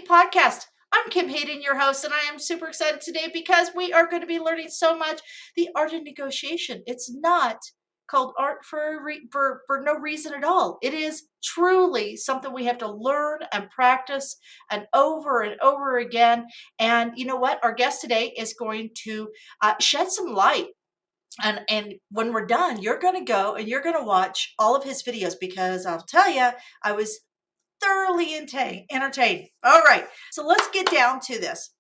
Podcast. I'm Kim Hayden, your host, and I am super excited today because we are going to be learning so much. The art of negotiation. It's not called art for no reason at all. It is truly something we have to learn and practice and over again. And you know what? Our guest today is going to shed some light. And when we're done, you're going to go and you're going to watch all of his videos because I'll tell you, I was thoroughly entertained. All right, so let's get down to this.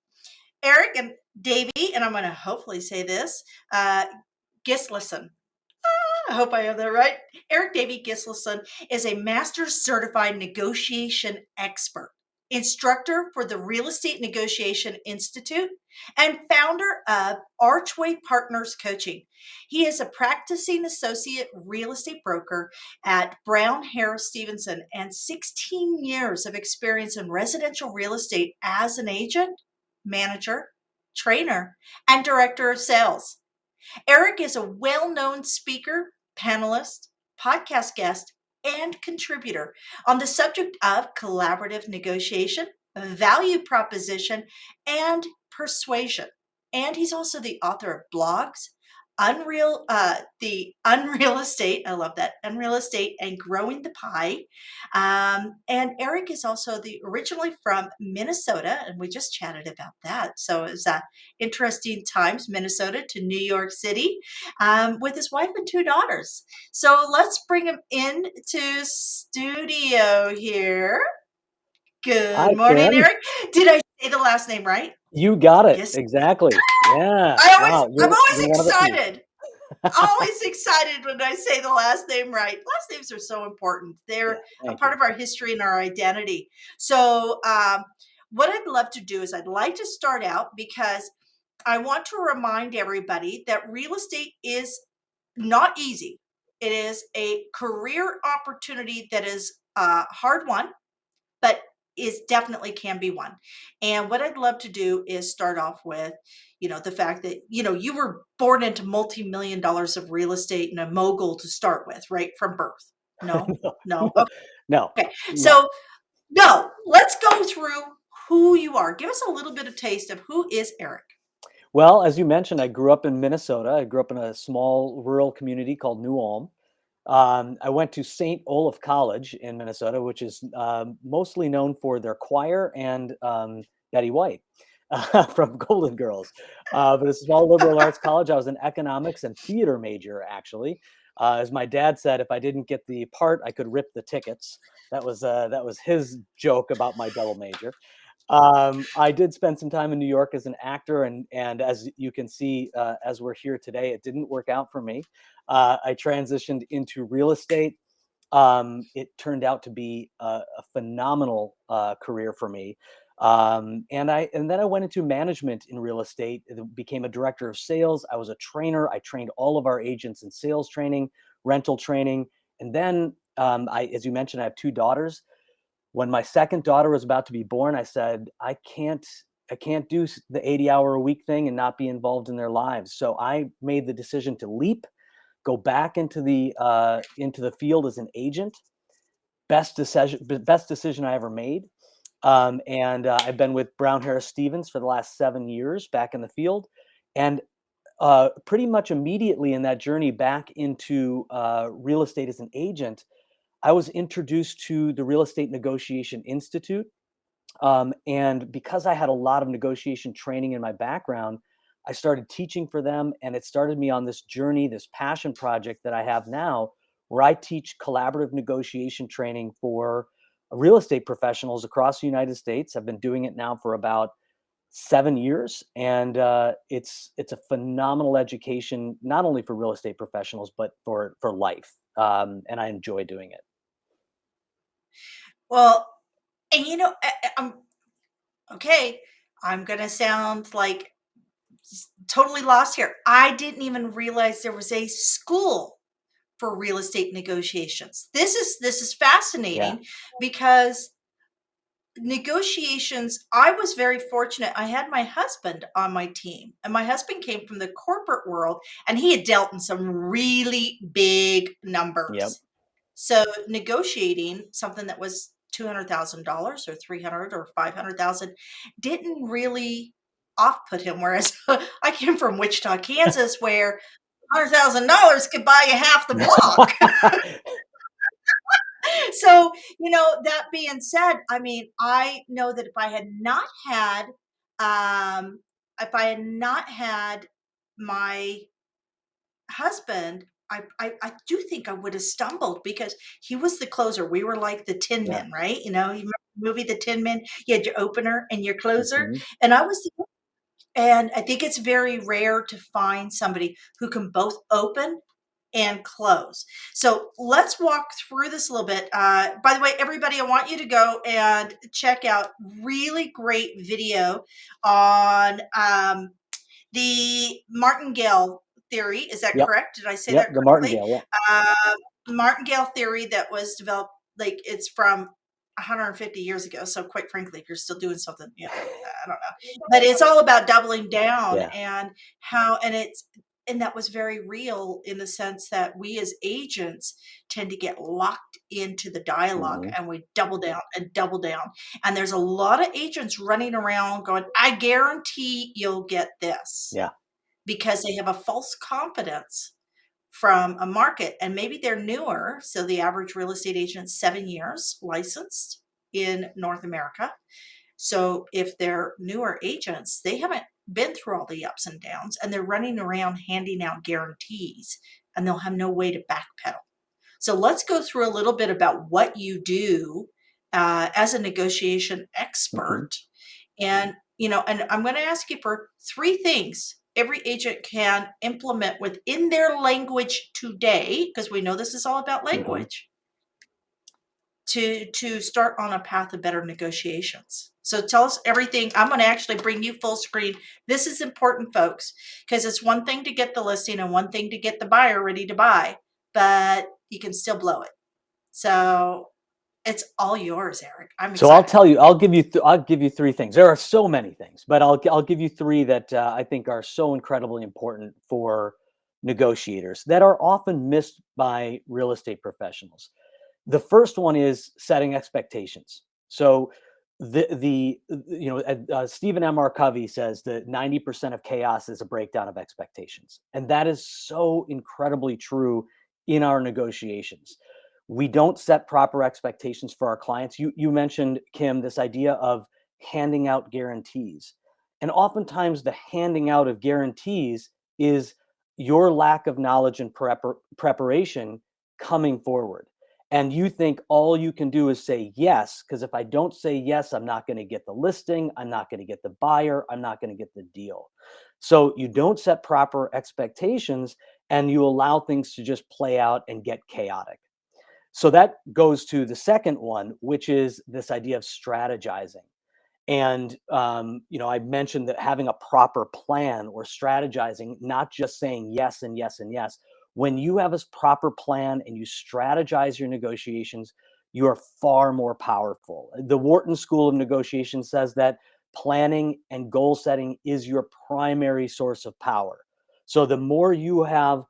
Eirik and Davey, and I'm going to hopefully say this, Gislason. I hope I have that right. Eirik Davey-Gislason is a master's certified negotiation expert, instructor for the Real Estate Negotiation Institute, and founder of Archway Partners Coaching. He is a practicing associate real estate broker at Brown Harris Stevenson and 16 years of experience in residential real estate as an agent, manager, trainer, and director of sales. Eirik is a well-known speaker, panelist, podcast guest, and contributor on the subject of collaborative negotiation, value proposition, and persuasion. And he's also the author of blogs, the Unreal Estate. I love that. Unreal Estate and Growing the Pie. And Eirik is also originally from Minnesota, and we just chatted about that. So it was interesting times, Minnesota to New York City, with his wife and two daughters. So let's bring him into studio here. Good morning, Kim. Eirik. Did I say the last name right? You got it. Yes. Exactly. Yeah. I'm always You're excited. Always excited when I say the last name right. Last names are so important. They're a part of our history and our identity. So what I'd love to do is I'd like to start out because I want to remind everybody that real estate is not easy. It is a career opportunity that is hard won, but is definitely can be won. And what I'd love to do is start off with, the fact that, you were born into multi-million dollars of real estate and a mogul to start with, right? From birth. No. Okay. No. Okay. So let's go through who you are. Give us a little bit of taste of who is Eirik. Well, as you mentioned, I grew up in Minnesota. I grew up in a small rural community called New Ulm. I went to St. Olaf College in Minnesota, which is mostly known for their choir and Betty White from Golden Girls. But it's a small liberal arts college. I was an economics and theater major, actually. As my dad said, if I didn't get the part, I could rip the tickets. That was his joke about my double major. I did spend some time in New York as an actor, and as you can see, as we're here today, it didn't work out for me. I transitioned into real estate. It turned out to be a phenomenal career for me. And then I went into management in real estate. Became a director of sales. I was a trainer. I trained all of our agents in sales training, rental training, and then as you mentioned, I have two daughters. When my second daughter was about to be born, I said, I can't do the 80-hour-a-week thing and not be involved in their lives. So I made the decision to leap, go back into the field as an agent. Best decision I ever made. And I've been with Brown Harris Stevens for the last 7 years back in the field. And pretty much immediately in that journey back into real estate as an agent, I was introduced to the Real Estate Negotiation Institute. And because I had a lot of negotiation training in my background, I started teaching for them, and it started me on this journey, this passion project that I have now, where I teach collaborative negotiation training for real estate professionals across the United States. I've been doing it now for about 7 years, and it's a phenomenal education, not only for real estate professionals, but for life. And I enjoy doing it. Well, and I'm okay. I'm going to sound like totally lost here. I didn't even realize there was a school for real estate negotiations. This is Yeah. fascinating because negotiations, I was very fortunate. I had my husband on my team, and my husband came from the corporate world, and he had dealt in some really big Yep. numbers. So negotiating something that was $200,000 or 300 or 500,000 didn't really off put him. Whereas I came from Wichita, Kansas, where $100,000 could buy you half the block. So, that being said, I mean, I know that if I had not had my husband, I do think I would have stumbled because he was the closer. We were like the Tin Yeah. Men, right? You remember the movie The Tin Men? You had your opener and your closer, Mhm. and I was and I think it's very rare to find somebody who can both open and close. So let's walk through this a little bit. By the way, everybody, I want you to go and check out really great video on the martingale theory. Is that Yep. correct? Did I say Yep. that The correctly? martingale. Yeah. Martingale theory that was developed, like it's from 150 years ago. So quite frankly, if you're still doing something, I don't know, but it's all about doubling down Yeah. and and that was very real in the sense that we as agents tend to get locked into the dialogue Mhm. and we double down and double down. And there's a lot of agents running around going, I guarantee you'll get this, Yeah. because they have a false confidence from a market, and maybe they're newer. So the average real estate agent is 7 years licensed in North America. So if they're newer agents, they haven't been through all the ups and downs, and they're running around handing out guarantees, and they'll have no way to backpedal. So let's go through a little bit about what you do as a negotiation Mhm. expert. And I'm going to ask you for three things every agent can implement within their language today, because we know this is all about Mhm. language, to start on a path of better negotiations. So tell us everything. I'm going to actually bring you full screen. This is important, folks, because it's one thing to get the listing and one thing to get the buyer ready to buy, but you can still blow it. So it's all yours, Eirik. I'm So I'll excited. tell you, I'll give you three things. There are so many things, but I'll give you three that I think are so incredibly important for negotiators that are often missed by real estate professionals. The first one is setting expectations. So Stephen M.R. Covey says that 90% of chaos is a breakdown of expectations, and that is so incredibly true in our negotiations. We don't set proper expectations for our clients. You mentioned, Kim, this idea of handing out guarantees, and oftentimes the handing out of guarantees is your lack of knowledge and preparation coming forward, and you think all you can do is say yes, because if I don't say yes, I'm not going to get the listing, I'm not going to get the buyer, I'm not going to get the deal. So you don't set proper expectations and you allow things to just play out and get chaotic. So that goes to the second one, which is this idea of strategizing. And I mentioned that having a proper plan or strategizing, not just saying yes and yes and yes. When you have a proper plan and you strategize your negotiations, you are far more powerful. The Wharton School of Negotiation says that planning and goal setting is your primary source of power. So the more you have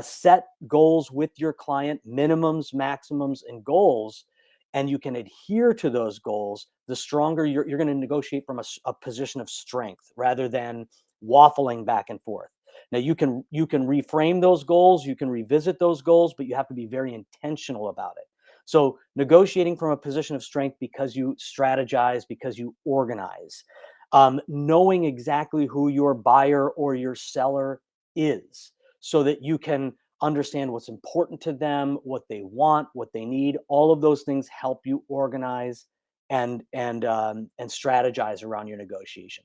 set goals with your client, minimums, maximums, and goals, and you can adhere to those goals, the stronger you're going to negotiate from a position of strength rather than waffling back and forth. Now you can reframe those goals, you can revisit those goals, but you have to be very intentional about it. So negotiating from a position of strength because you strategize, because you organize, knowing exactly who your buyer or your seller is, so that you can understand what's important to them, what they want, what they need. All of those things help you organize and strategize around your negotiation.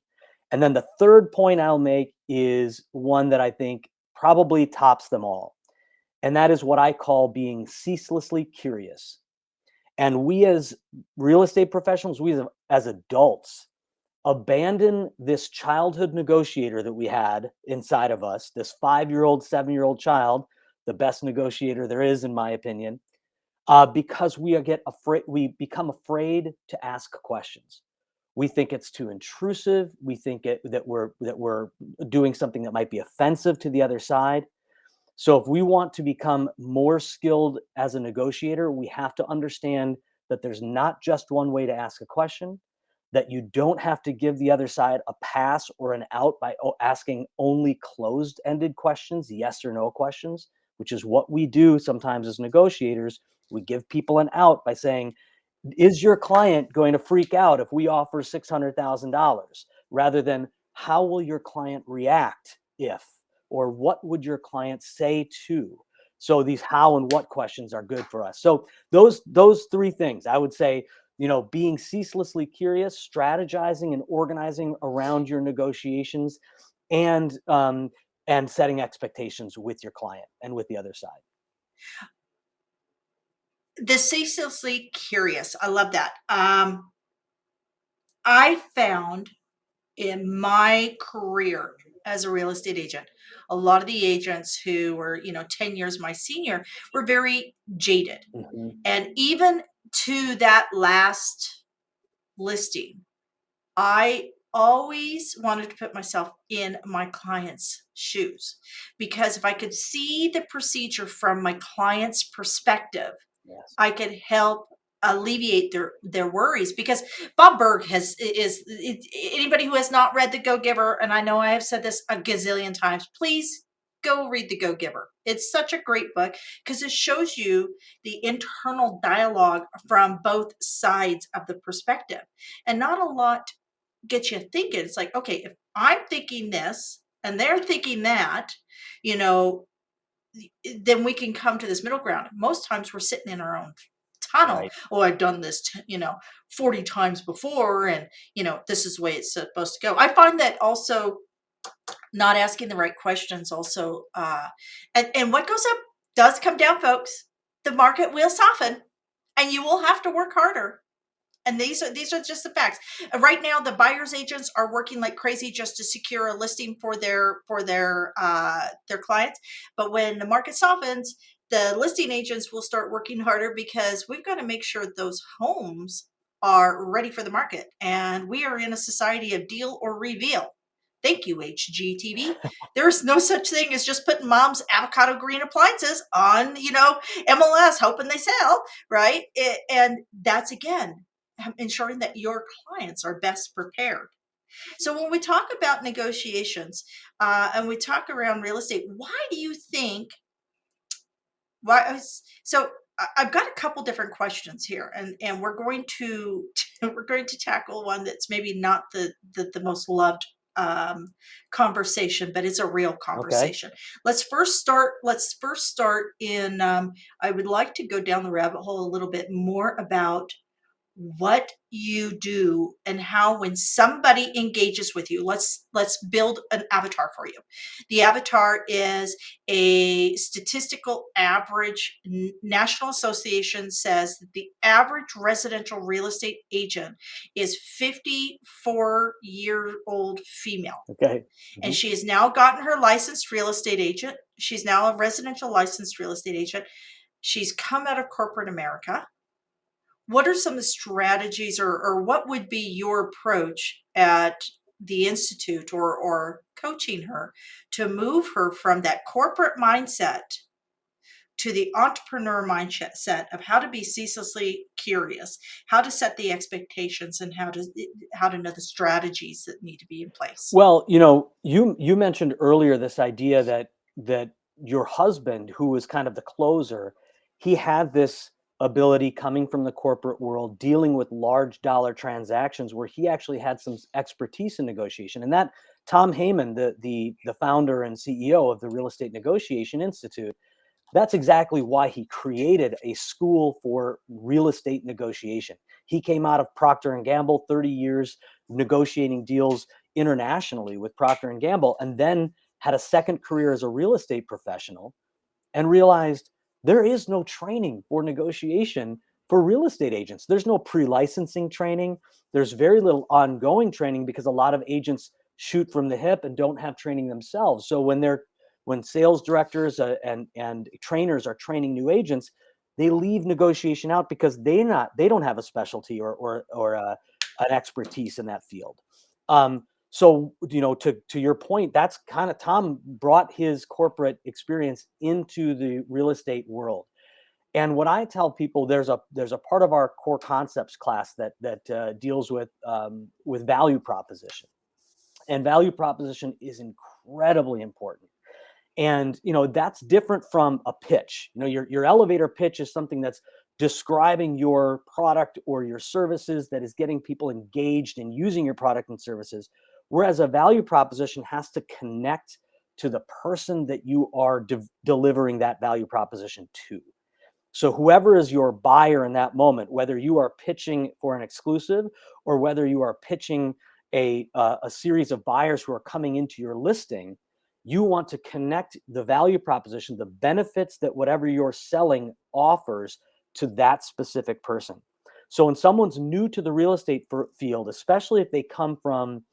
And then the third point I'll make is one that I think probably tops them all, and that is what I call being ceaselessly curious. And we as real estate professionals, we as adults, abandon this childhood negotiator that we had inside of us, this 5-year-old, 7-year-old child, the best negotiator there is, in my opinion, because we become afraid to ask questions. We think it's too intrusive. We think that we're doing something that might be offensive to the other side. So if we want to become more skilled as a negotiator, we have to understand that there's not just one way to ask a question, that you don't have to give the other side a pass or an out by asking only closed-ended questions, yes or no questions, which is what we do sometimes as negotiators. We give people an out by saying, is your client going to freak out if we offer $600,000? Rather than, how will your client react if, or what would your client say to? So these how and what questions are good for us. So those three things, I would say, being ceaselessly curious, strategizing and organizing around your negotiations, and setting expectations with your client and with the other side. The ceaselessly curious. I love that. I found in my career as a real estate agent, a lot of the agents who were, 10 years my senior were very jaded. Mhm. And even to that last listing, I always wanted to put myself in my client's shoes, because if I could see the procedure from my client's perspective, Yes. I could help alleviate their worries. Because Bob Berg anybody who has not read The Go Giver, and I know I have said this a gazillion times, please go read The Go Giver. It's such a great book because it shows you the internal dialogue from both sides of the perspective, and not a lot gets you thinking. It's like, okay, if I'm thinking this and they're thinking that, you know, then we can come to this middle ground. Most times we're sitting in our own tunnel. Right. Oh, I've done this, 40 times before, and this is the way it's supposed to go. I find that also not asking the right questions also, and what goes up does come down, folks. The market will soften, and you will have to work harder. And these are just the facts. Right now, the buyers agents are working like crazy just to secure a listing for their clients. But when the market softens, the listing agents will start working harder, because we've got to make sure those homes are ready for the market. And we are in a society of deal or reveal. Thank you, HGTV. There's no such thing as just putting mom's avocado green appliances on, MLS, hoping they sell, right? And that's, again, ensuring that your clients are best prepared. So when we talk about negotiations, and we talk around real estate, why do you think? Why? So I've got a couple different questions here, and we're going to we're going to tackle one that's maybe not the most loved conversation, but it's a real Okay. conversation. Let's first start in. I would like to go down the rabbit hole a little bit more about what you do and how, when somebody engages with you, let's build an avatar for you. The avatar is a statistical average. National Association says that the average residential real estate agent is 54-year-old female, Okay. and Mhm. she has now gotten her licensed real estate agent. She's now a residential licensed real estate agent. She's come out of corporate America. What are some of the strategies, or what would be your approach at the institute, or coaching her to move her from that corporate mindset to the entrepreneur mindset of how to be ceaselessly curious, how to set the expectations, and how to know the strategies that need to be in place? Well, you mentioned earlier this idea that your husband, who was kind of the closer, he had this ability coming from the corporate world, dealing with large dollar transactions, where he actually had some expertise in negotiation. And that Tom Heyman, the founder and CEO of the Real Estate Negotiation Institute, that's exactly why he created a school for real estate negotiation. He came out of Procter and Gamble, 30 years negotiating deals internationally with Procter and Gamble, and then had a second career as a real estate professional and realized there is no training for negotiation For real estate agents, there's no pre-licensing training. There's very little ongoing training because a lot of agents shoot from the hip and don't have training themselves. So when sales directors and trainers are training new agents, they leave negotiation out because they don't have a specialty or an expertise in that field. So to your point, that's kind of Tom brought his corporate experience into the real estate world. And what I tell people, there's a part of our core concepts class that deals with value proposition, and value proposition is incredibly important. And that's different from a pitch. Your elevator pitch is something that's describing your product or your services that is getting people engaged in using your product and services. Whereas a value proposition has to connect to the person that you are delivering that value proposition to. So whoever is your buyer in that moment, whether you are pitching for an exclusive or whether you are pitching a series of buyers who are coming into your listing, you want to connect the value proposition, the benefits that whatever you're selling offers to that specific person. So when someone's new to the real estate field, especially if they come from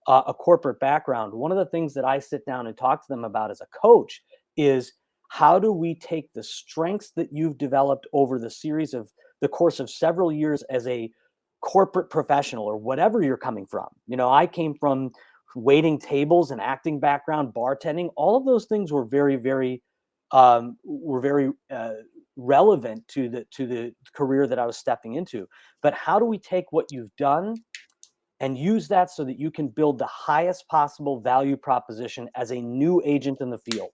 a corporate background, one of the things that I sit down and talk to them about as a coach is, how do we take the strengths that you've developed over the course of several years as a corporate professional or whatever you're coming from? I came from waiting tables and acting background, bartending. All of those things were very, very relevant to the career that I was stepping into. But how do we take what you've done and use that so that you can build the highest possible value proposition as a new agent in the field?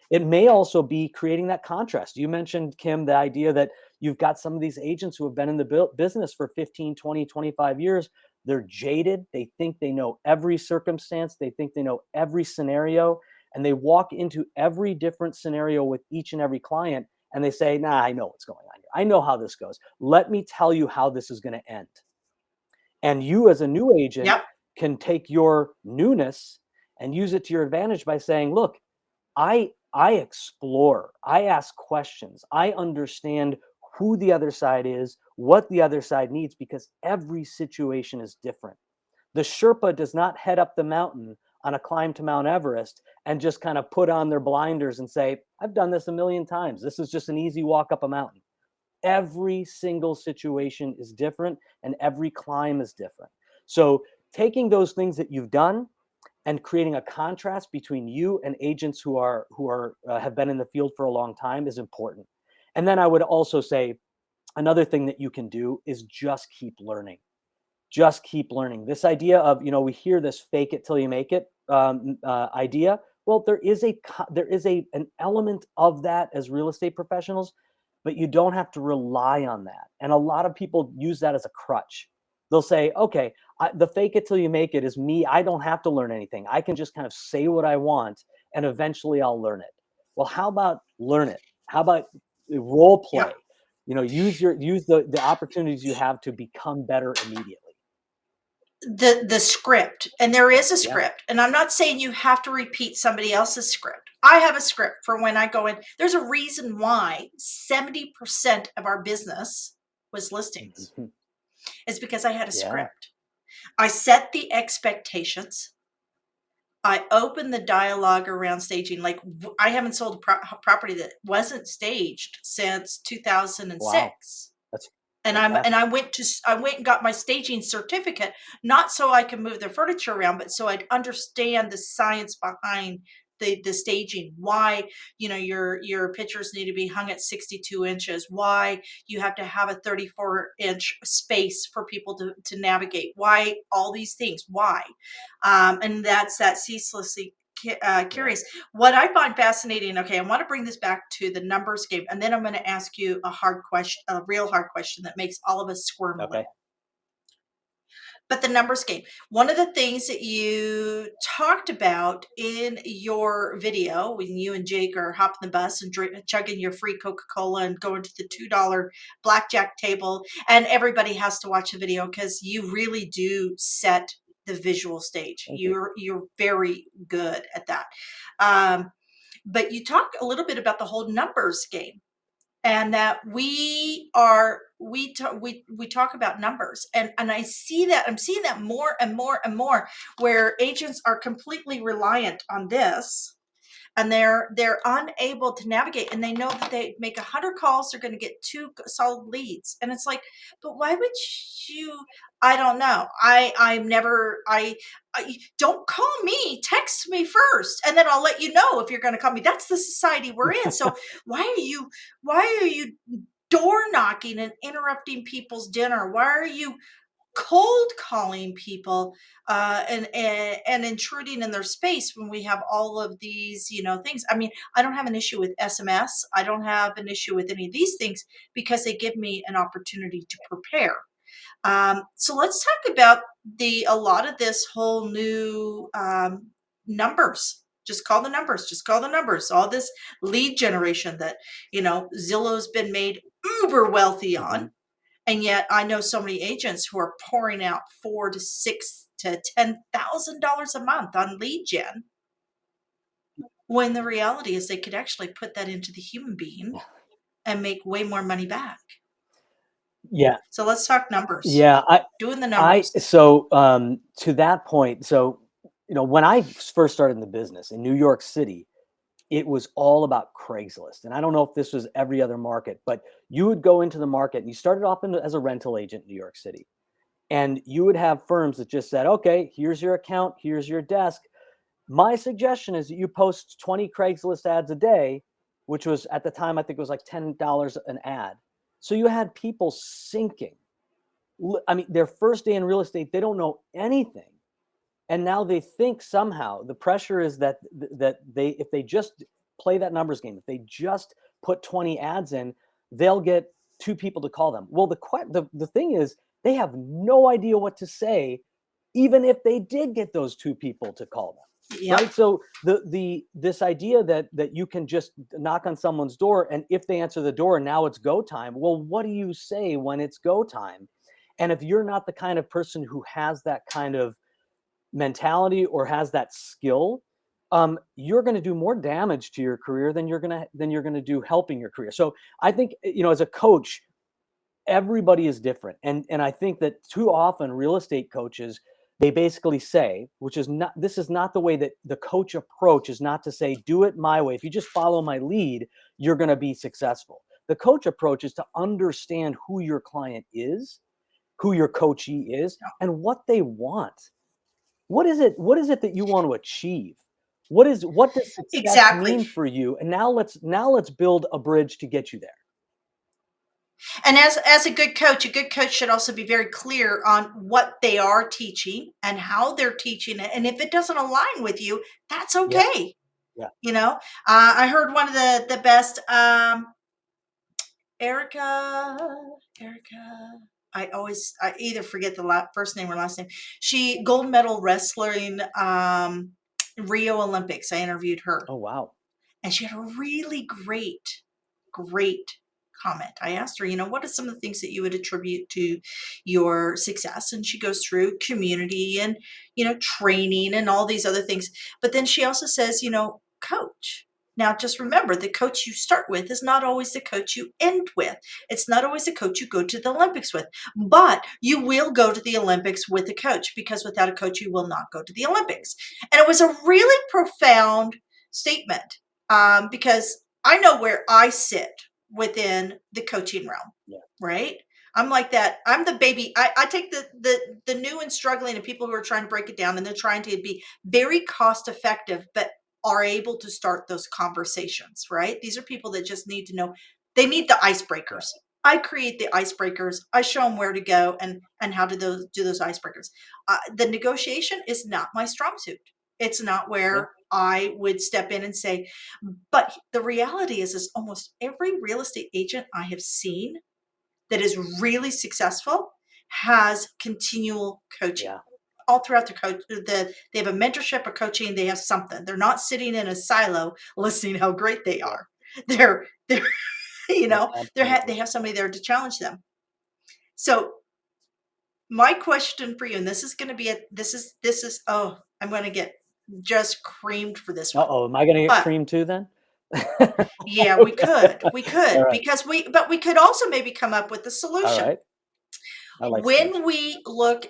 It may also be creating that contrast. You mentioned, Kim, the idea that you've got some of these agents who have been in the business for 15, 20, 25 years. They're jaded. They think they know every circumstance. They think they know every scenario. And they walk into every different scenario with each and every client. And they say, nah, I know what's going on here. I know how this goes. Let me tell you how this is going to end. And you, as a new agent, Yep. can take your newness and use it to your advantage by saying, look, I explore, I ask questions, I understand who the other side is, what the other side needs, because every situation is different. The Sherpa does not head up the mountain on a climb to Mount Everest and just kind of put on their blinders and say, I've done this a million times. This is just an easy walk up a mountain. Every single situation is different and every climb is different. So taking those things that you've done and creating a contrast between you and agents who have been in the field for a long time is important. And then I would also say another thing that you can do is just keep learning. Just keep learning. This idea of, we hear this fake it till you make it idea. Well, there is an element of that as real estate professionals, but you don't have to rely on that. And a lot of people use that as a crutch. They'll say, okay, the fake it till you make it is me. I don't have to learn anything. I can just kind of say what I want and eventually I'll learn it. Well, how about learn it? How about role play? Yep. Use the opportunities you have to become better immediately. The script, and there is a Yeah. script, and I'm not saying you have to repeat somebody else's script. I have a script for when I go in. There's a reason why 70% of our business was listings. Mhm. It's because I had a Yeah. script. I set the expectations. I opened the dialogue around staging. Like, I haven't sold a property that wasn't staged since 2006. Wow. That's And fantastic. I went and got my staging certificate, not so I can move the furniture around, but so I'd understand the science behind the staging. Why, your pictures need to be hung at 62 inches. Why you have to have a 34-inch space for people to navigate. Why all these things? Why? And that's that ceaselessly curious. What I find fascinating, okay, I want to bring this back to the numbers game, and then I'm going to ask you a real hard question that makes all of us squirm a Okay. little. But the numbers game, one of the things that you talked about in your video when you and Jake are hopping the bus and chugging your free Coca-Cola and going to the $2 blackjack table, and everybody has to watch the video because you really do set the visual stage. Thank you. You're very good at that. But you talk a little bit about the whole numbers game, and that we are we talk about numbers, and I'm seeing that more and more and more, where agents are completely reliant on this, and they're unable to navigate, and they know that they make 100 calls, they're going to get 2 solid leads, and it's like, but why would you? I don't know. I'm never. I don't call me. Text me first, and then I'll let you know if you're going to call me. That's the society we're in. So why are you? Why are you door knocking and interrupting people's dinner? Why are you cold calling people, and intruding in their space when we have all of these, things? I mean, I don't have an issue with SMS. I don't have an issue with any of these things because they give me an opportunity to prepare. So let's talk about a lot of this whole new, numbers. Just call the numbers. Just call the numbers. All this lead generation that Zillow's been made uber wealthy Mhm. on, and yet I know so many agents who are pouring out $4,000 to $10,000 a month on lead gen, when the reality is they could actually put that into the human being and make way more money back. Yeah. So let's talk numbers. Yeah. Doing the I, numbers. so, to that point, so, when I first started in the business in New York City, it was all about Craigslist. And I don't know if this was every other market, but you would go into the market and you started off as a rental agent in New York City. And you would have firms that just said, okay, here's your account, here's your desk. My suggestion is that you post 20 Craigslist ads a day, which was at the time, I think it was like $10 an ad. So you had people sinking. I mean, their first day in real estate, they don't know anything. And now they think somehow the pressure is that they, if they just play that numbers game, if they just put 20 ads in, they'll get 2 people to call them. Well, the thing is, they have no idea what to say, even if they did get those 2 people to call them. Yep. Right. So this idea that you can just knock on someone's door, and if they answer the door, now it's go time. Well, what do you say when it's go time? And if you're not the kind of person who has that kind of mentality or has that skill, you're going to do more damage to your career than you're going to do helping your career. So I think, as a coach, everybody is different, and I think that too often real estate coaches, they basically say, which is not, this is not the way that the coach approach is, not to say do it my way. If you just follow my lead, you're going to be successful. The coach approach is to understand who your client is, who your coachee is, and what they want. What is it that you want to achieve? What does success Exactly. mean for you? And now let's build a bridge to get you there. And as a good coach should also be very clear on what they are teaching and how they're teaching it. And if it doesn't align with you, that's Yeah. okay. Yeah. I heard one of the best, Erica. I either forget the first name or last name. She gold medal wrestling, Rio Olympics. I interviewed her, Oh, wow. and she had a really great comment. I asked her, what are some of the things that you would attribute to your success? And she goes through community and, training and all these other things. But then she also says, coach. Now, just remember, the coach you start with is not always the coach you end with. It's not always the coach you go to the Olympics with, but you will go to the Olympics with a coach, because without a coach, you will not go to the Olympics. And it was a really profound statement, because I know where I sit within the coaching realm, Yeah. right? I'm like that. I'm the baby. I take the new and struggling and people who are trying to break it down, and they're trying to be very cost effective, but are able to start those conversations, right? These are people that just need to know, they need the icebreakers. I create the icebreakers. I show them where to go and how to do those icebreakers. The negotiation is not my strong suit. It's not where Yeah. I would step in and say, but the reality is almost every real estate agent I have seen that is really successful has continual coaching. Yeah. All throughout they have a mentorship or coaching. They have something. They're not sitting in a silo listening how great they Yeah. are. They're Yeah, they absolutely. have somebody there to challenge them. So my question for you, and this is going to be I'm going to get just creamed for this one. Uh-oh, am I going to get But cream too then? Yeah, we All could, right. because but we could also maybe come up with a All solution. right. I like When solutions. we look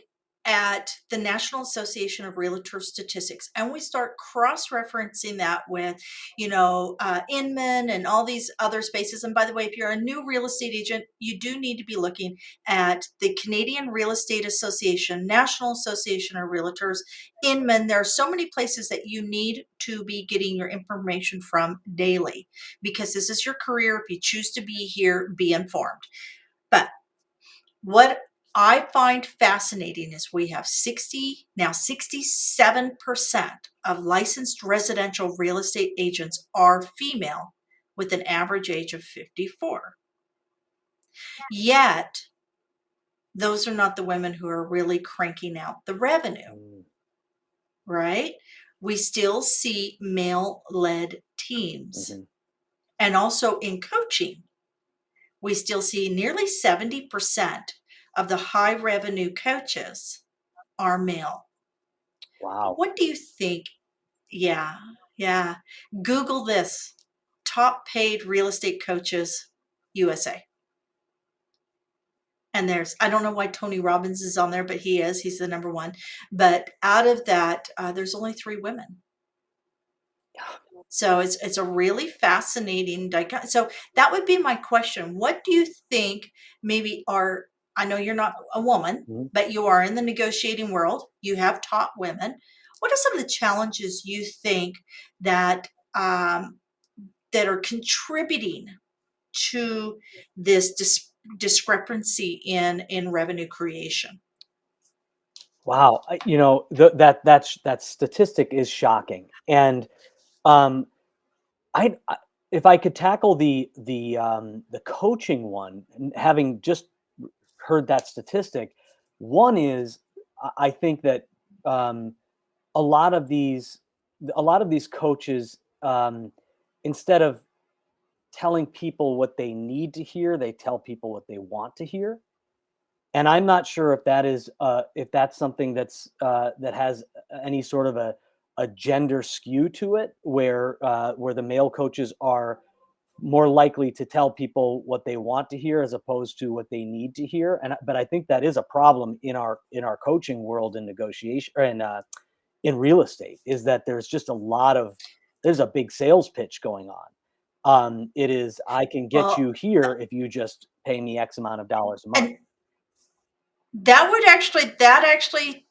at the National Association of Realtor statistics and we start cross-referencing that with, Inman and all these other spaces. And by the way, if you're a new real estate agent, you do need to be looking at the Canadian Real Estate Association, National Association of Realtors, Inman. There are so many places that you need to be getting your information from daily, because this is your career. If you choose to be here, be informed. But what I find fascinating is we have 67% of licensed residential real estate agents are female with an average age of 54. Yet, those are not the women who are really cranking out the revenue, Mm, right? We still see male-led teams. mhm. And also in coaching, we still see nearly 70% of the high revenue coaches are male. Wow. What do you think? Yeah, yeah. Google this: top paid real estate coaches USA. And I don't know why Tony Robbins is on there, but he's the number one. But out of that, there's only 3 women. So it's a really fascinating so that would be my question. What do you think maybe I know you're not a woman, Mhm. but you are in the negotiating world. You have taught women. What are some of the challenges you think that that are contributing to this discrepancy in revenue creation? Wow. That statistic is shocking. And um, I if I could tackle the coaching one, and having just heard that statistic, one is I think that um, a lot of these a lot of these coaches, instead of telling people what they need to hear, they tell people what they want to hear. And I'm not sure if that's something that has any sort of a gender skew to it, where the male coaches are more likely to tell people what they want to hear as opposed to what they need to hear. But I think that is a problem in our coaching world in negotiation, or in real estate, is that there's a big sales pitch going on. It is, I can get Well, you here if you just pay me X amount of dollars a month. and that actually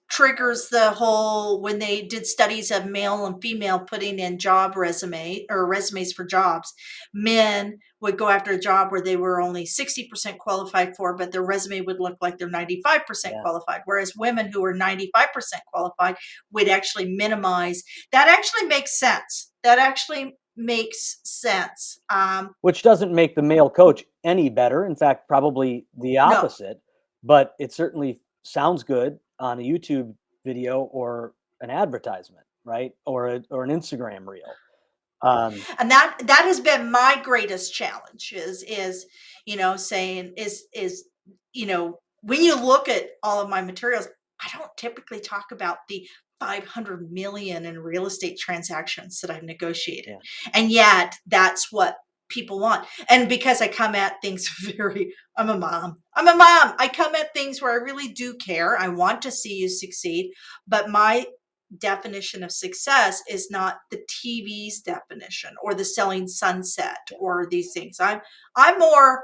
triggers the whole, when they did studies of male and female putting in job resumes for jobs. Men would go after a job where they were only 60% qualified for, but their resume would look like they're 95% Yeah. qualified, whereas women who were 95% qualified would actually minimize. That actually makes sense. Which doesn't make the male coach any better. In fact, probably the No. opposite, but it certainly sounds good on a YouTube video or an advertisement, right? Or an Instagram reel. And that has been my greatest challenge, is saying when you look at all of my materials, I don't typically talk about the 500 million in real estate transactions that I've negotiated, Yeah. and yet that's what people want. And because I come at things very, I'm a mom, I come at things where I really do care. I want to see you succeed, but my definition of success is not the TV's definition or the selling sunset Yeah. or these things. I'm more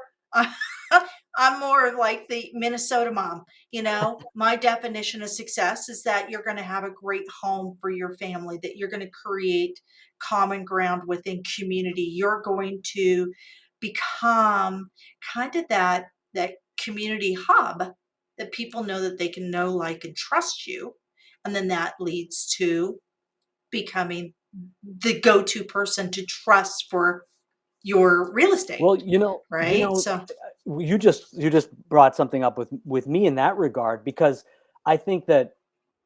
I'm more like the Minnesota mom. My definition of success is that you're going to have a great home for your family, that you're going to create common ground within community. You're going to become kind of that community hub that people know that they can know, like, and trust you. And then that leads to becoming the go-to person to trust for your real estate, Well, right? So you just brought something up with me in that regard, because I think that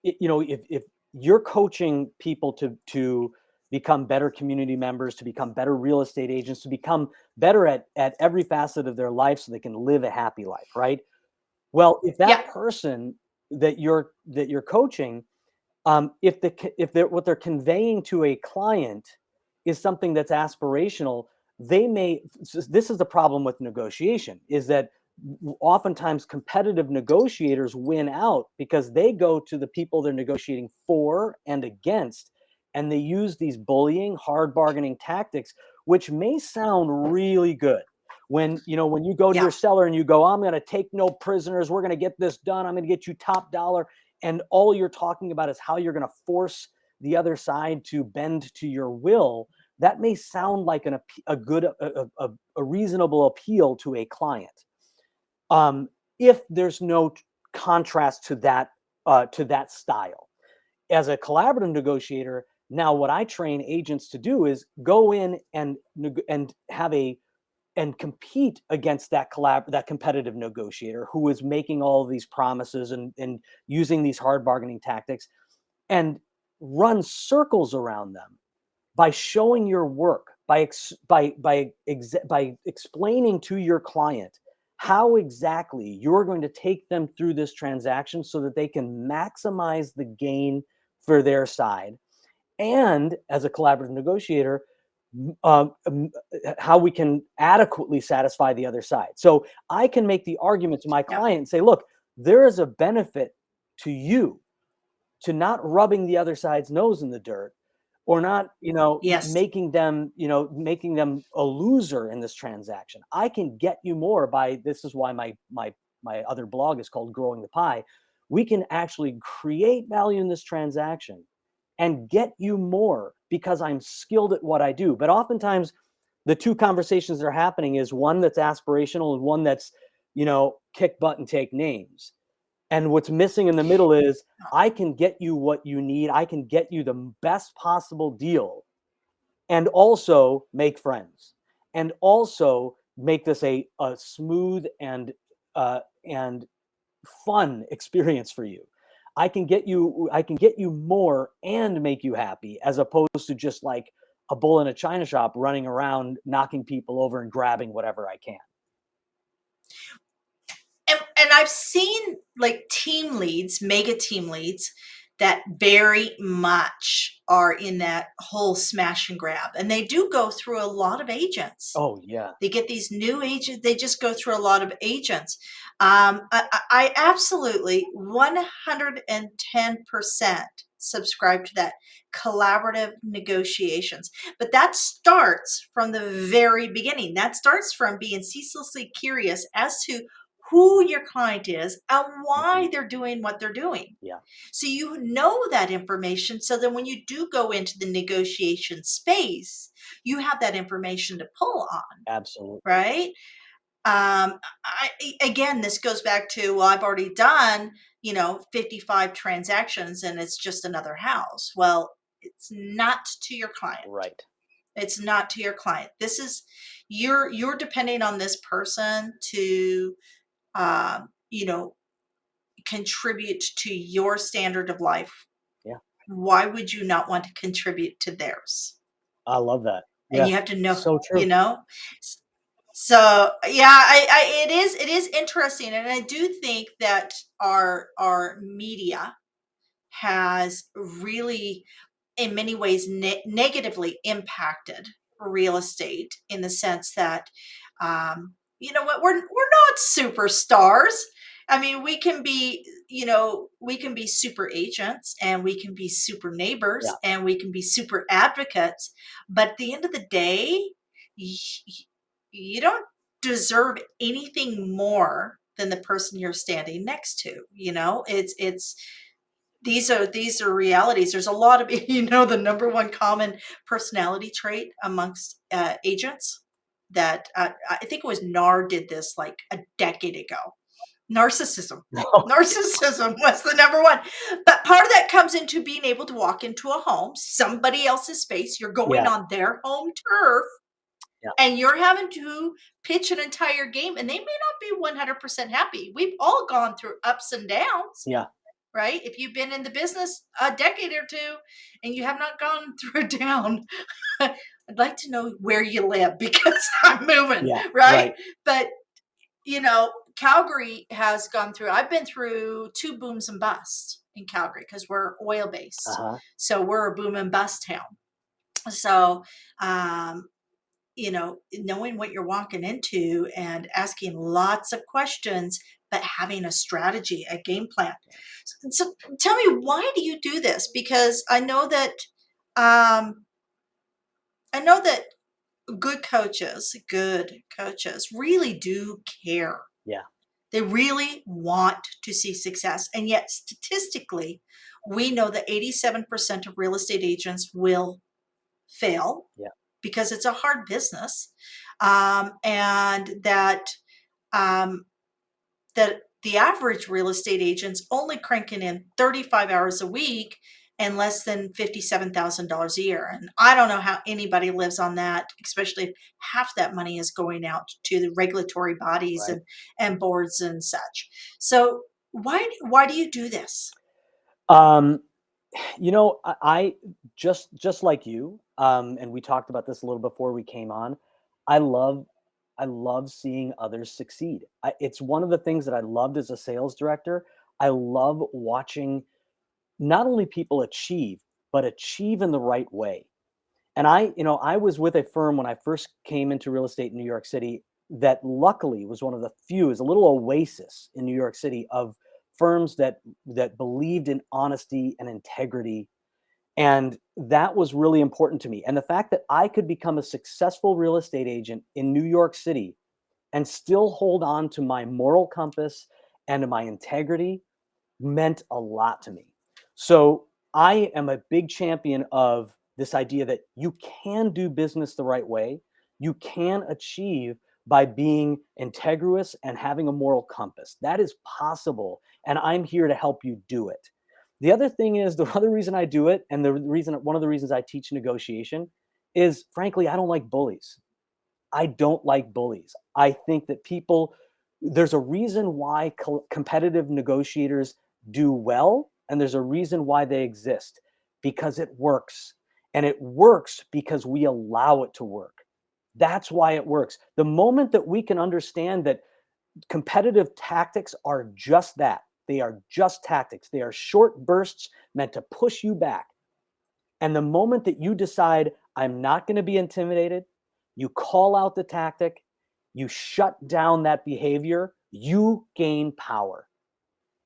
if you're coaching people to become better community members, to become better real estate agents, to become better at every facet of their life so they can live a happy life, right? Well, if yeah. that person that you're coaching, if they're what they're conveying to a client is something that's aspirational, this is the problem with negotiation, is that oftentimes competitive negotiators win out because they go to the people they're negotiating for and against, and they use these bullying, hard bargaining tactics, which may sound really good. When you go to Yeah. your seller and you go, I'm going to take no prisoners, we're going to get this done, I'm going to get you top dollar, and all you're talking about is how you're going to force the other side to bend to your will, that may sound like a reasonable appeal to a client. If there's no contrast to that style. As a collaborative negotiator, now what I train agents to do is go in and compete against that competitive negotiator who is making all of these promises and using these hard bargaining tactics, and run circles around them by showing your work, by explaining to your client how exactly you're going to take them through this transaction so that they can maximize the gain for their side. And as a collaborative negotiator, how we can adequately satisfy the other side. So I can make the argument to my client and say, look, there is a benefit to you to not rubbing the other side's nose in the dirt, or not, Yes. making them a loser in this transaction. I can get you more this is why my other blog is called Growing the Pie. We can actually create value in this transaction and get you more because I'm skilled at what I do. But oftentimes the two conversations that are happening is one that's aspirational and one that's, kick butt and take names. And what's missing in the middle is, I can get you what you need. I can get you the best possible deal and also make friends and also make this a smooth and fun experience for you. I can get you more and make you happy, as opposed to just like a bull in a china shop running around knocking people over and grabbing whatever I can. And I've seen like team leads, mega team leads, that very much are in that whole smash and grab. And they do go through a lot of agents. Oh, yeah. They get these new agents. They just go through a lot of agents. I absolutely 110% subscribe to that collaborative negotiations. But that starts from the very beginning. That starts from being ceaselessly curious as to who your client is and why they're doing what they're doing. Yeah. So you know that information. So then when you do go into the negotiation space, you have that information to pull on. Absolutely. Right. Again, this goes back to, well, I've already done, 55 transactions and it's just another house. Well, it's not to your client. Right. It's not to your client. This is, you're depending on this person to, contribute to your standard of life. Yeah. Why would you not want to contribute to theirs? I love that. And Yeah. you have to know, So true. So yeah, it is interesting, and I do think that our media has really, in many ways, negatively impacted real estate, in the sense that, you know what, we're not superstars. I mean, we can be super agents, and we can be super neighbors, Yeah. and we can be super advocates. But at the end of the day, you don't deserve anything more than the person you're standing next to. It's these are realities. There's a lot of the number one common personality trait amongst agents that I think it was NAR did this like a decade ago. Narcissism. Narcissism was the number one. But part of that comes into being able to walk into a home, somebody else's space. You're going Yeah. on their home turf. Yeah. And you're having to pitch an entire game, and they may not be 100% happy. We've all gone through ups and downs. Yeah. Right? If you've been in the business a decade or two and you have not gone through a down, I'd like to know where you live, because I'm moving. Yeah. Right? But Calgary has gone through, I've been through 2 booms and busts in Calgary, because we're oil based. Uh-huh. So we're a boom and bust town. So, um, knowing what you're walking into and asking lots of questions, but having a strategy, a game plan. So tell me, why do you do this? Because um, I know that good coaches really do care. Yeah. They really want to see success. And yet, statistically, we know that 87% of real estate agents will fail Yeah. because it's a hard business. And um, that the average real estate agent's only cranking in 35 hours a week and less than $57,000 a year. And I don't know how anybody lives on that, especially if half that money is going out to the regulatory bodies Right. and boards and such. So why do you do this? Um, I just like you, and we talked about this a little before we came on. I love I love seeing others succeed. It's one of the things that I loved as a sales director. I love watching not only people achieve, but achieve in the right way. And I was with a firm when I first came into real estate in New York City that luckily was one of the few, is a little oasis in New York City of firms that believed in honesty and integrity. And that was really important to me. And the fact that I could become a successful real estate agent in New York City and still hold on to my moral compass and to my integrity meant a lot to me. So I am a big champion of this idea that you can do business the right way. You can achieve by being integrous and having a moral compass. That is possible. And I'm here to help you do it. The other thing is, the other reason I do it, and one of the reasons I teach negotiation is, frankly, I don't like bullies. I don't like bullies. I think that there's a reason why competitive negotiators do well, and there's a reason why they exist, because it works. And it works because we allow it to work. That's why it works. The moment that we can understand that competitive tactics are just that, they are just tactics, they are short bursts meant to push you back. And the moment that you decide, I'm not going to be intimidated, you call out the tactic, you shut down that behavior, you gain power.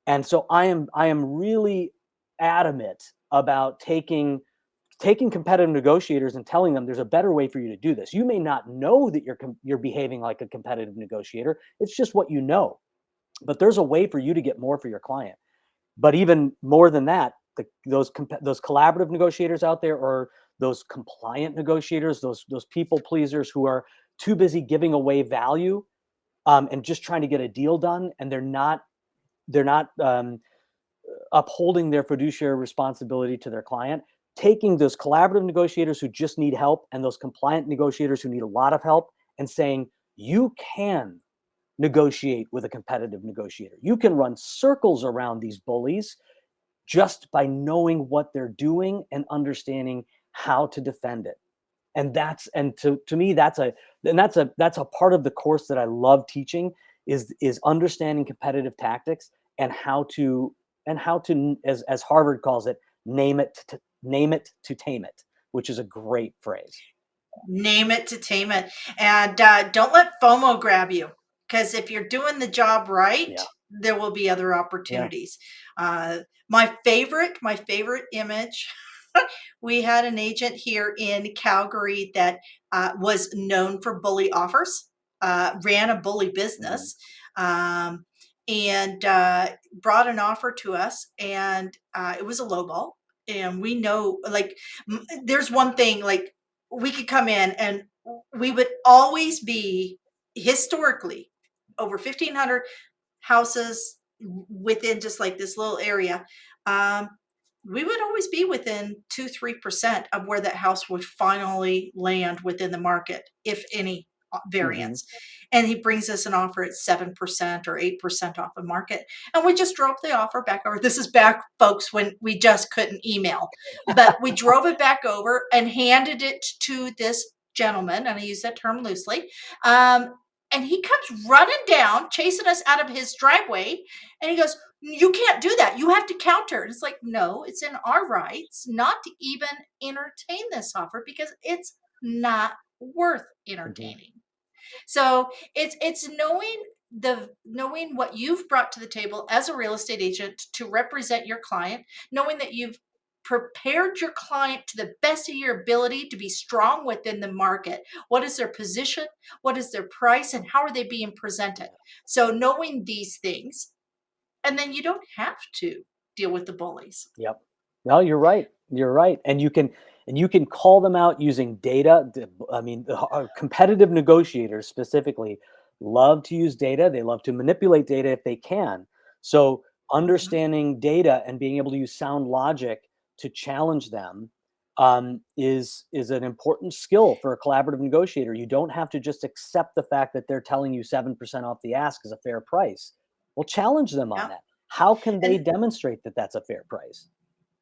And so I am really adamant about taking competitive negotiators and telling them there's a better way for you to do this. You may not know that you're behaving like a competitive negotiator. It's just what you know. But there's a way for you to get more for your client. But even more than that, those collaborative negotiators out there, or those compliant negotiators, those people pleasers who are too busy giving away value, and just trying to get a deal done, and they're not upholding their fiduciary responsibility to their client. Taking those collaborative negotiators who just need help and those compliant negotiators who need a lot of help, and saying, you can negotiate with a competitive negotiator. You can run circles around these bullies just by knowing what they're doing and understanding how to defend it. And to me, that's a part of the course that I love teaching, is understanding competitive tactics and how to, as Harvard calls it, name it to tame it, which is a great phrase. Name it to tame it. And don't let FOMO grab you, because if you're doing the job right, Yeah. there will be other Yeah. opportunities. My favorite image. We had an agent here in Calgary that was known for bully offers, ran a bully Mhm. business, um, and brought an offer to us, and it was a low ball. And we know, like, there's one thing, like, we could come in and we would always be historically over 1,500 houses within just like this little area. Um, we would always be within 2-3% of where that house would finally land within the market, if any Mhm. variance. And he brings us an offer at 7% or 8% off the market. And we just drove the offer back over. This is back, folks, when we just couldn't email. But we drove it back over and handed it to this gentleman, and I use that term loosely. Um, And he comes running down, chasing us out of his driveway. And he goes, you can't do that. You have to counter. And it's like, no, it's in our rights not to even entertain this offer because it's not worth Mhm. entertaining. So it's knowing what you've brought to the table as a real estate agent to represent your client, knowing that you've prepared your client to the best of your ability to be strong within the market. What is their position? What is their price? And how are they being presented? So knowing these things, and then you don't have to deal with the bullies. Yep. No, you're right. You're right. And you can call them out using data. I mean, competitive negotiators specifically love to use data. They love to manipulate data if they can. So Mhm. understanding data and being able to use sound logic to challenge them is an important skill for a collaborative negotiator. You don't have to just accept the fact that they're telling you 7% off the ask is a fair price. Well, challenge them on Yeah. that. How can they And demonstrate that that's a fair price?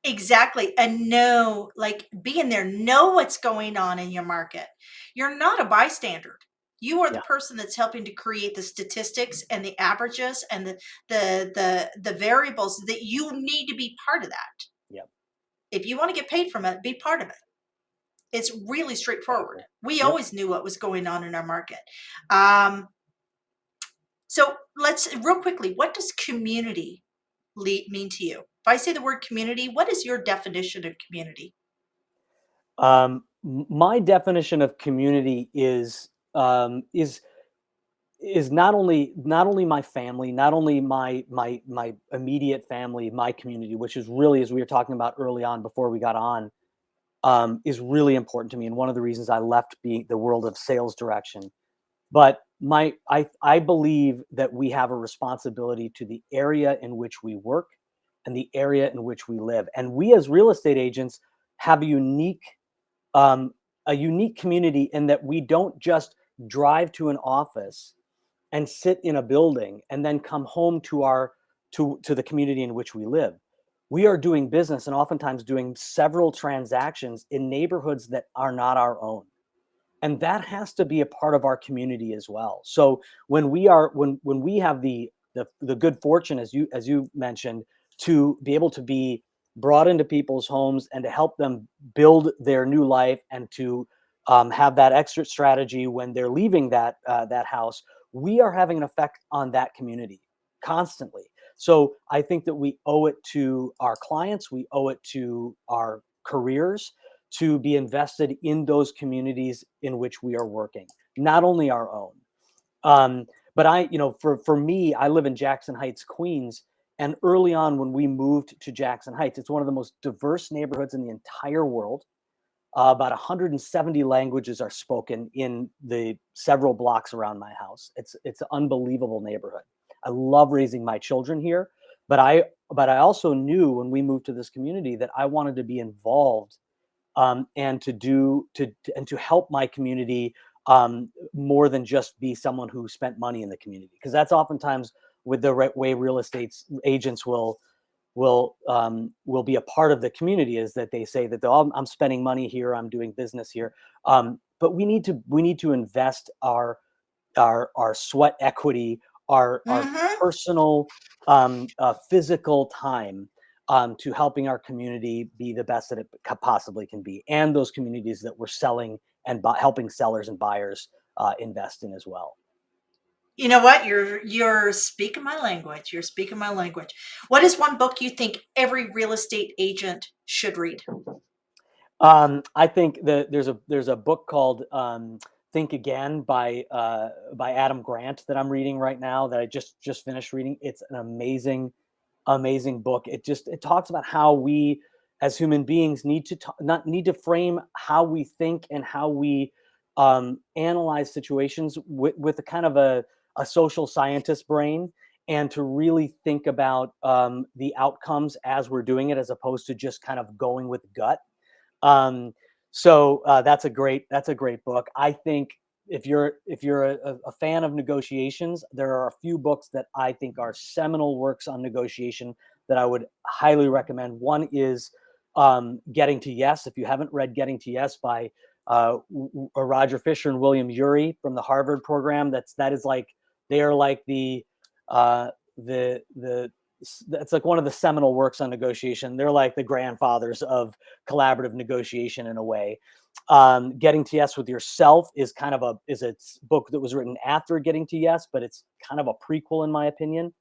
exactly. And know, like being there, know what's going on in your market. You're not a bystander. You are the Yeah, person that's helping to create the statistics and the averages and the variables that you need to be part of that. yep, If you want to get paid from it, be part of it. It's really straightforward. exactly. We Yep. always knew what was going on in our market. Um, so let's real quickly, what does community mean to you? If I say the word community, what is your definition of community? My definition of community is not only my family, not only my immediate family, my community, which is really, as we were talking about early on before we got on, is really important to me, and one of the reasons I left the world of sales direction. But I believe that we have a responsibility to the area in which we work and the area in which we live. And we as real estate agents have um, a unique community in that we don't just drive to an office and sit in a building and then come home to the community in which we live. We are doing business and oftentimes doing several transactions in neighborhoods that are not our own, and that has to be a part of our community as well. So when we have the good fortune, as you mentioned, to be able to be brought into people's homes and to help them build their new life, and to have that exit strategy when they're leaving that house, we are having an effect on that community constantly. So I think that we owe it to our clients, we owe it to our careers, to be invested in those communities in which we are working, not only our own. Um, but for me, I live in Jackson Heights, Queens, and early on when we moved to Jackson Heights, it's one of the most diverse neighborhoods in the entire world. About 170 languages are spoken in the several blocks around my house. It's an unbelievable neighborhood. I love raising my children here, but I also knew when we moved to this community that I wanted to be involved, and to help my community, more than just be someone who spent money in the community, because that's oftentimes with the right way real estate agents will be a part of the community, is that they say that I'm spending money here, I'm doing business here, but we need to invest our sweat equity, our Mhm. personal, physical time, to helping our community be the best that it possibly can be, and those communities that we're selling and helping sellers and buyers invest in as well. You know what? You're speaking my language. You're speaking my language. What is one book you think every real estate agent should read? I think that there's a book called Think Again by Adam Grant that I'm reading right now, that I just finished reading. It's an amazing book. It talks about how we as human beings need to not need to frame how we think and how we analyze situations with a kind of a social scientist brain, and to really think about the outcomes as we're doing it, as opposed to just kind of going with gut. um, that's a great book. I think if you're a fan of negotiations, there are a few books that I think are seminal works on negotiation that I would highly recommend. One is Getting to Yes. If you haven't read Getting to Yes by Roger Fisher and William Ury from the Harvard program. They are like the that's like one of the seminal works on negotiation. They're like the grandfathers of collaborative negotiation in a way. Getting to Yes with Yourself is a book that was written after Getting to Yes, but it's kind of a prequel in my opinion.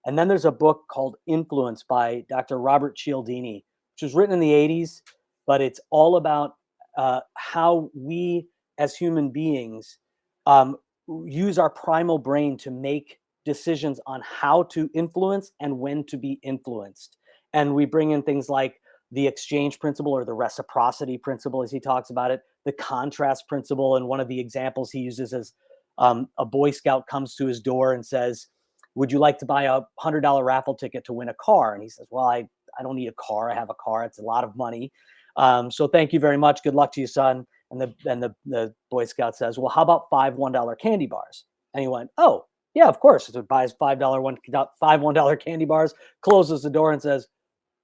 And then there's a book called Influence by Dr. Robert Cialdini, which was written in the 80s, but it's all about how we as human beings use our primal brain to make decisions on how to influence and when to be influenced. And we bring in things like the exchange principle or the reciprocity principle, as he talks about it, the contrast principle. And one of the examples he uses is a Boy Scout comes to his door and says, would you like to buy a $100 raffle ticket to win a car? And he says, well, I don't need a car. I have a car. It's a lot of money. So thank you very much. Good luck to you, son. And the Boy Scout says, well, how about five $1 candy bars? And he went, oh, yeah, of course. So he buys five $1 candy bars, closes the door and says,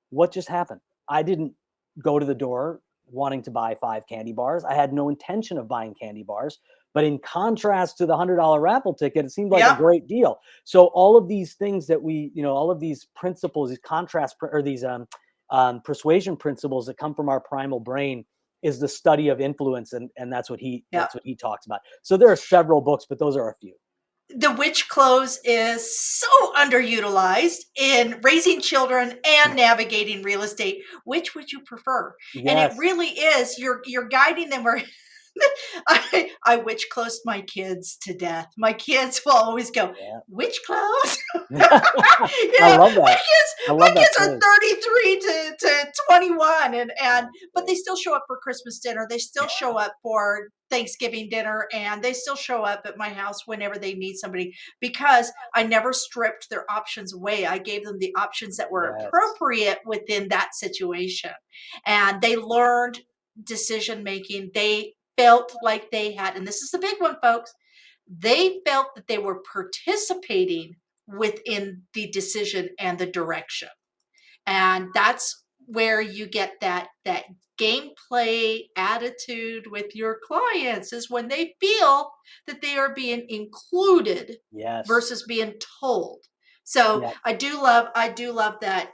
what just happened? I didn't go to the door wanting to buy 5 candy bars. I had no intention of buying candy bars. But in contrast to the $100 raffle ticket, it seemed like a great deal. So all of these things that all of these principles, these contrast or these persuasion principles that come from our primal brain is the study of influence. And that's what he talks about. So there are several books, but those are a few. The witch close is so underutilized in raising children and navigating real estate. Which would you prefer? Yes. And it really is, you're guiding them where I witch closed my kids to death. My kids will always go, witch close? I love that. My kids are 33 to 21 but they still show up for Christmas dinner. They still show up for Thanksgiving dinner, and they still show up at my house whenever they need somebody, because I never stripped their options away. I gave them the options that were appropriate within that situation. And they learned decision making. They felt like they had, and this is the big one, folks, they felt that they were participating within the decision and the direction. And that's where you get that gameplay attitude with your clients, is when they feel that they are being included versus being told. So I do love that,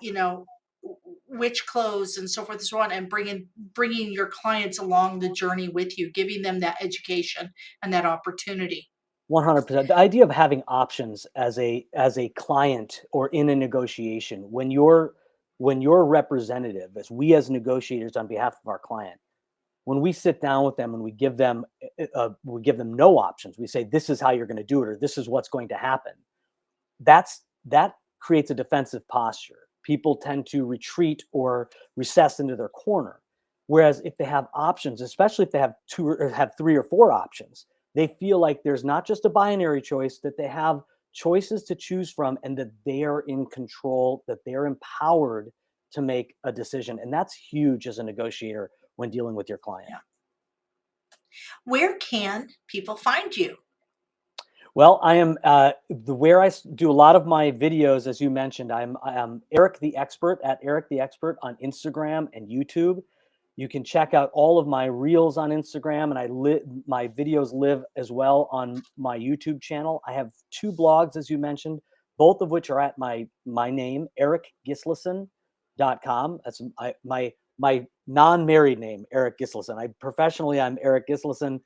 witch clothes and so forth and so on, and bringing your clients along the journey with you, giving them that education and that opportunity. 100%. The idea of having options as a client or in a negotiation, when you're representative, as we as negotiators on behalf of our client, when we sit down with them and we give them no options, we say, this is how you're going to do it, or this is what's going to happen. That creates a defensive posture. People tend to retreat or recess into their corner. Whereas if they have options, especially if they have 2 or have 3 or 4 options, they feel like there's not just a binary choice, that they have choices to choose from, and that they are in control, that they're empowered to make a decision. And that's huge as a negotiator when dealing with your client. Where can people find you? Well, I am where I do a lot of my videos, as you mentioned. I am Eirik the Expert at Eirik the Expert on Instagram and YouTube. You can check out all of my reels on Instagram, and my videos live as well on my YouTube channel. I have 2 blogs, as you mentioned, both of which are at my name, EirikGislason.com. That's my non-married name, Eirik Gislason. I'm Eirik Gislason.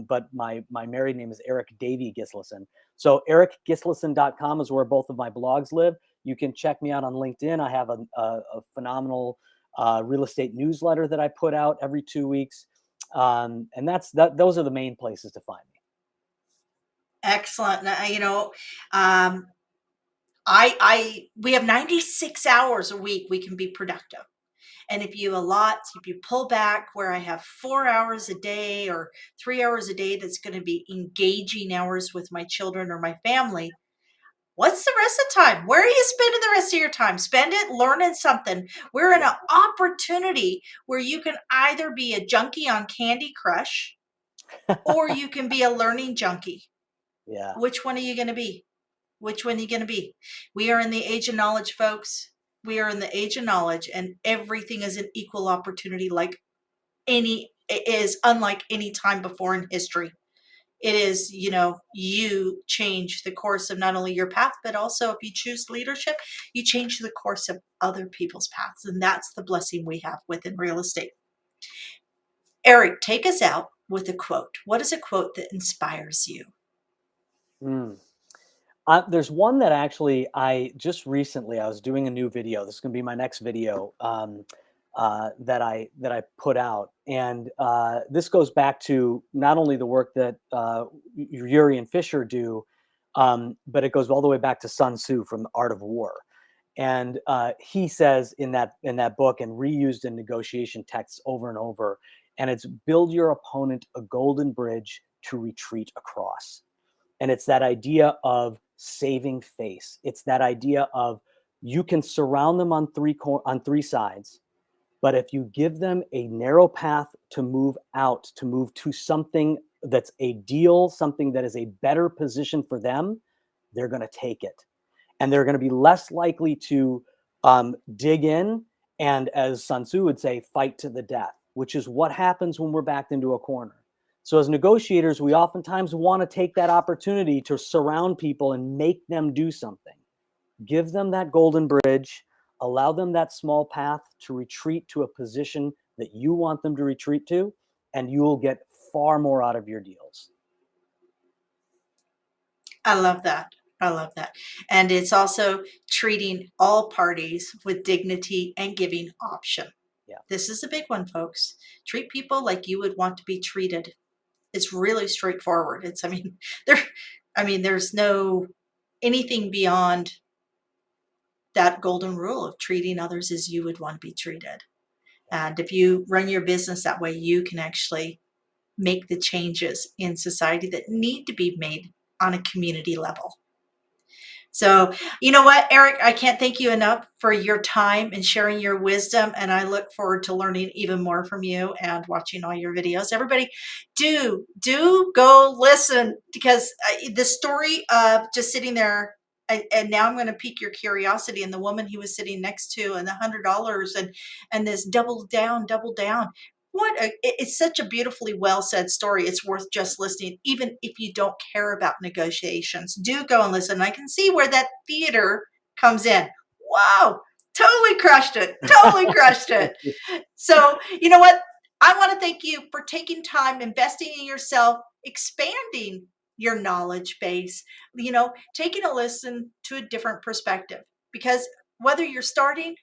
But my married name is Eirik Davey-Gislason. So EirikGislason.com is where both of my blogs live. You can check me out on LinkedIn. I have a phenomenal real estate newsletter that I put out every 2 weeks. And those are the main places to find me. Excellent. We have 96 hours a week we can be productive. And if you pull back, where I have 4 hours a day or 3 hours a day that's going to be engaging hours with my children or my family, what's the rest of the time? Where are you spending the rest of your time? Spend it learning something. We're in an opportunity where you can either be a junkie on Candy Crush or you can be a learning junkie. Yeah. Which one are you going to be? Which one are you going to be? We are in the age of knowledge, folks. We are in the age of knowledge, and everything is an equal opportunity, like any is unlike any time before in history. It is, you change the course of not only your path, but also if you choose leadership, you change the course of other people's paths. And that's the blessing we have within real estate. Eirik, take us out with a quote. What is a quote that inspires you? Mm. There's one that actually I just recently I was doing a new video. This is going to be my next video that I put out, and this goes back to not only the work that Yuri and Fisher do, but it goes all the way back to Sun Tzu from The Art of War. And he says in that book, and reused in negotiation texts over and over, and it's build your opponent a golden bridge to retreat across. And it's that idea of saving face. It's that idea of you can surround them on three sides, but if you give them a narrow path to move out, to move to something that's a deal, something that is a better position for them, they're going to take it. And they're going to be less likely to dig in and, as Sun Tzu would say, fight to the death, which is what happens when we're backed into a corner. So as negotiators, we oftentimes want to take that opportunity to surround people and make them do something. Give them that golden bridge, allow them that small path to retreat to a position that you want them to retreat to, and you will get far more out of your deals. I love that. I love that. And it's also treating all parties with dignity and giving option. Yeah. This is a big one, folks. Treat people like you would want to be treated. It's really straightforward. There's no anything beyond that golden rule of treating others as you would want to be treated. And if you run your business that way, you can actually make the changes in society that need to be made on a community level. So, you know what, Eirik, I can't thank you enough for your time and sharing your wisdom. And I look forward to learning even more from you and watching all your videos. Everybody, do go listen, because the story of just sitting there, and now I'm going to pique your curiosity, and the woman he was sitting next to, and the $100, and this double down. It's such a beautifully well said story. It's worth just listening, even if you don't care about negotiations. Do go and listen. I can see where that theater comes in. Wow, totally crushed it. Totally crushed it. So, you know what? I want to thank you for taking time, investing in yourself, expanding your knowledge base, taking a listen to a different perspective. Because whether you're starting,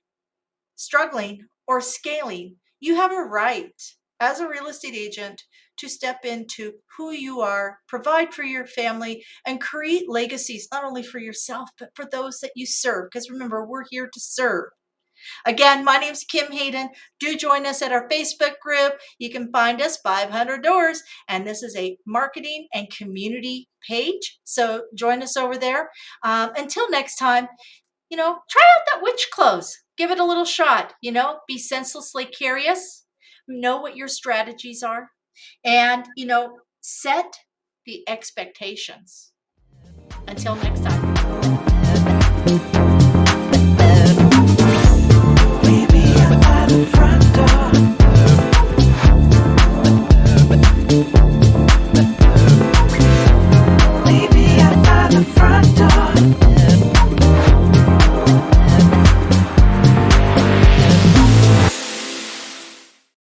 struggling, or scaling, you have a right as a real estate agent to step into who you are, provide for your family, and create legacies, not only for yourself, but for those that you serve. Because remember, we're here to serve. Again, my name's Kim Hayden. Do join us at our Facebook group. You can find us 500 Doors, and this is a marketing and community page. So join us over there. Until next time, try out that witch clothes. Give it a little shot, be senselessly curious, know what your strategies are, and, set the expectations. Until next time.